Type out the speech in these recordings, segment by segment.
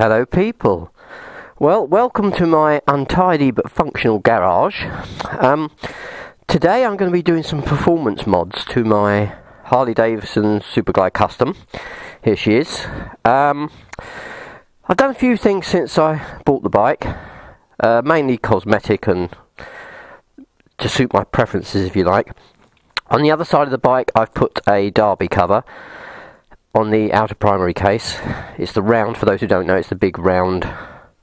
Hello people. Well, welcome to my untidy but functional garage. Today I'm going to be doing some performance mods to my Harley Dyna Superglide Custom. Here she is. I've done a few things since I bought the bike, mainly cosmetic and to suit my preferences, if you like. On the other side of the bike I've put a derby cover on the outer primary case. It's the round, for those who don't know, it's the big round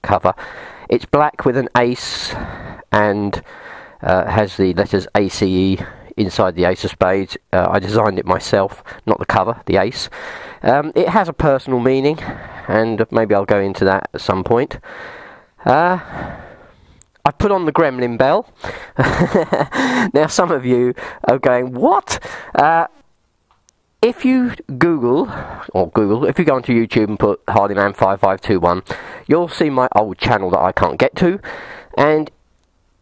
cover. It's black with an ace and has the letters ACE inside the ace of spades. I designed it myself, not the cover, the ace. It has a personal meaning, and maybe I'll go into that at some point. I put on the gremlin bell. Now some of you are going, what? If you if you go onto YouTube and put Harleyman5521, you'll see my old channel that I can't get to, and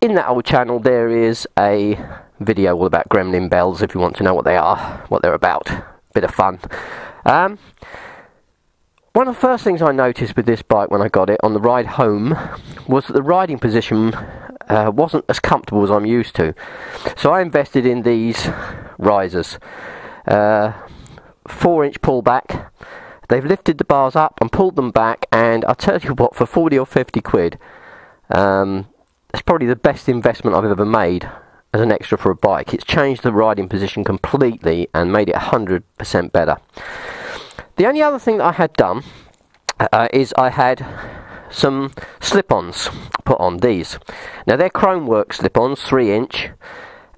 in that old channel there is a video all about gremlin bells if you want to know what they are, what they're about. Bit of fun. One of the first things I noticed with this bike when I got it on the ride home was that the riding position wasn't as comfortable as I'm used to. So I invested in these risers. 4-inch pullback. They've lifted the bars up and pulled them back, and I'll tell you what, for 40 or 50 quid, it's probably the best investment I've ever made as an extra for a bike. It's changed the riding position completely and made it 100% better. The only other thing that I had done is I had some slip-ons put on these. Now they're Chromework slip-ons, 3-inch,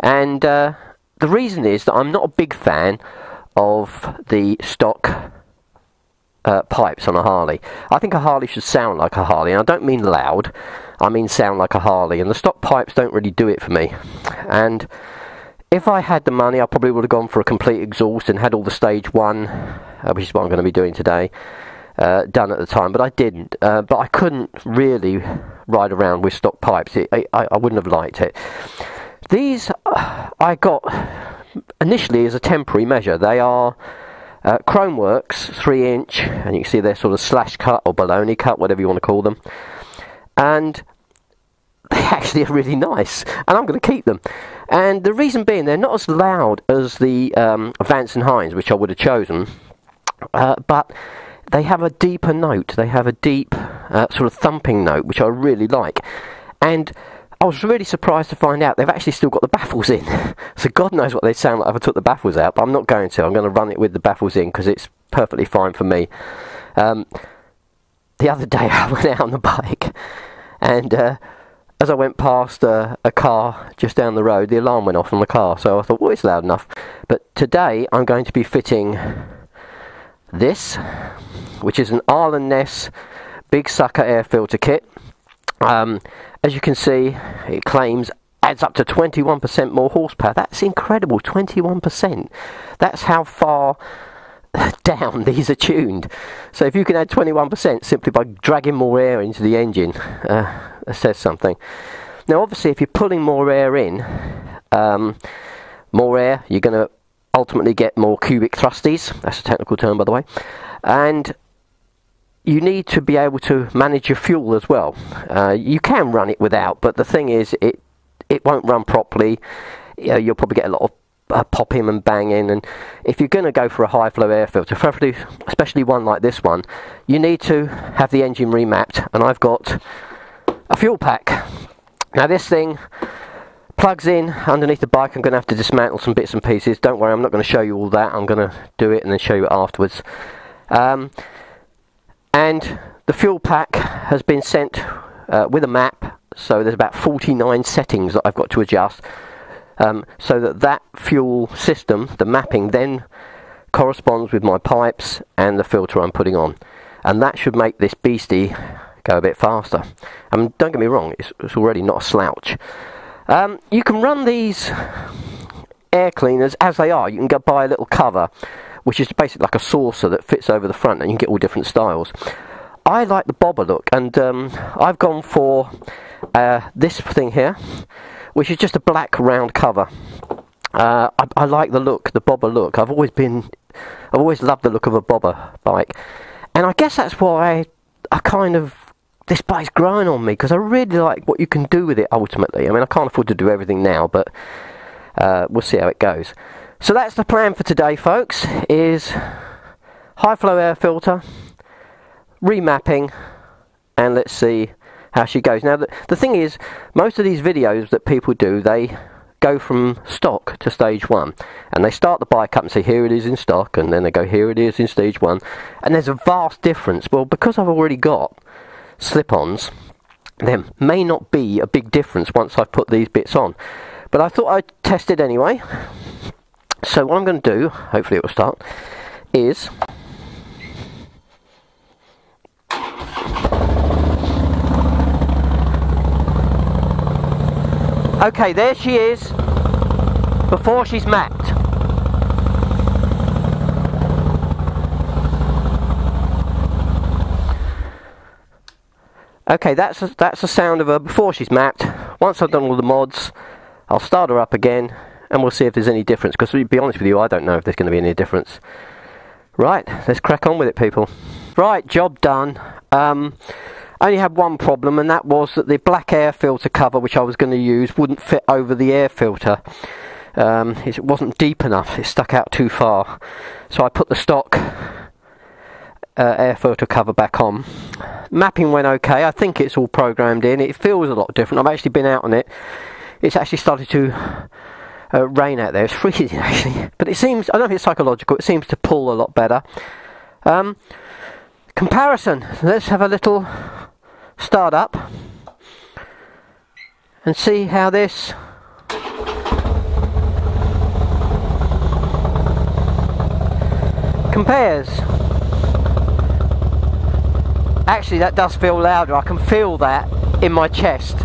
and the reason is that I'm not a big fan of the stock pipes on a Harley. I think a Harley should sound like a Harley, and I don't mean loud, I mean sound like a Harley, and the stock pipes don't really do it for me. And if I had the money, I probably would have gone for a complete exhaust and had all the stage 1, which is what I'm going to be doing today, done at the time, but I didn't. But I couldn't really ride around with stock pipes. I wouldn't have liked it. These I got initially as a temporary measure. They are Chromeworks 3-inch, and you can see they're sort of slash cut or baloney cut, whatever you want to call them, and they actually are really nice, and I'm going to keep them. And the reason being, they're not as loud as the Vance & Hines, which I would have chosen, but they have a deeper note. They have a deep sort of thumping note, which I really like. And I was really surprised to find out they've actually still got the baffles in. So God knows what they'd sound like if I took the baffles out, but I'm not going to. I'm going to run it with the baffles in because it's perfectly fine for me. The other day I went out on the bike, and as I went past a car just down the road, the alarm went off on the car. So I thought, well, it's loud enough. But today I'm going to be fitting this, which is an Arlen Ness Big Sucker air filter kit. As you can see, it claims adds up to 21% more horsepower. That's incredible, 21%. That's how far down these are tuned. So if you can add 21% simply by dragging more air into the engine, that says something. Now obviously if you're pulling more air in, you're going to ultimately get more cubic thrusties. That's a technical term, by the way. And you need to be able to manage your fuel as well. You can run it without, but the thing is, it won't run properly. You'll probably get a lot of popping and banging, and if you're going to go for a high flow air filter, preferably, especially one like this one, you need to have the engine remapped, and I've got a fuel pack. Now this thing plugs in underneath the bike. I'm going to have to dismantle some bits and pieces. Don't worry, I'm not going to show you all that. I'm going to do it and then show you it afterwards. And the fuel pack has been sent with a map, so there's about 49 settings that I've got to adjust, so that fuel system, the mapping, then corresponds with my pipes and the filter I'm putting on, and that should make this beastie go a bit faster. Don't get me wrong, it's already not a slouch. You can run these air cleaners as they are. You can go buy a little cover, which is basically like a saucer that fits over the front, and you can get all different styles. I like the bobber look, and I've gone for this thing here, which is just a black round cover. I like the look, the bobber look. I've always loved the look of a bobber bike, and I guess that's why this bike's growing on me, because I really like what you can do with it ultimately. I mean, I can't afford to do everything now, but we'll see how it goes. So that's the plan for today, folks, is high flow air filter, remapping, and let's see how she goes. Now, the thing is, most of these videos that people do, they go from stock to stage 1, and they start the bike up and say, here it is in stock, and then they go, here it is in stage 1, and there's a vast difference. Well, because I've already got slip-ons, there may not be a big difference once I've put these bits on, but I thought I'd test it anyway. So what I'm going to do, hopefully it will start, is okay, there she is before she's mapped. Okay, that's the sound of her before she's mapped. Once I've done all the mods, I'll start her up again, and we'll see if there's any difference, because to be honest with you, I don't know if there's going to be any difference. Right, let's crack on with it, people. Right, job done. Only had one problem, and that was that the black air filter cover which I was going to use wouldn't fit over the air filter. It wasn't deep enough, it stuck out too far. So I put the stock air filter cover back on. Mapping went okay, I think it's all programmed in. It feels a lot different. I've actually been out on it. It's actually started to rain out there. It's freezing actually, but it seems, I don't know if it's psychological, it seems to pull a lot better. Comparison, let's have a little start up and see how this compares. Actually, that does feel louder. I can feel that in my chest.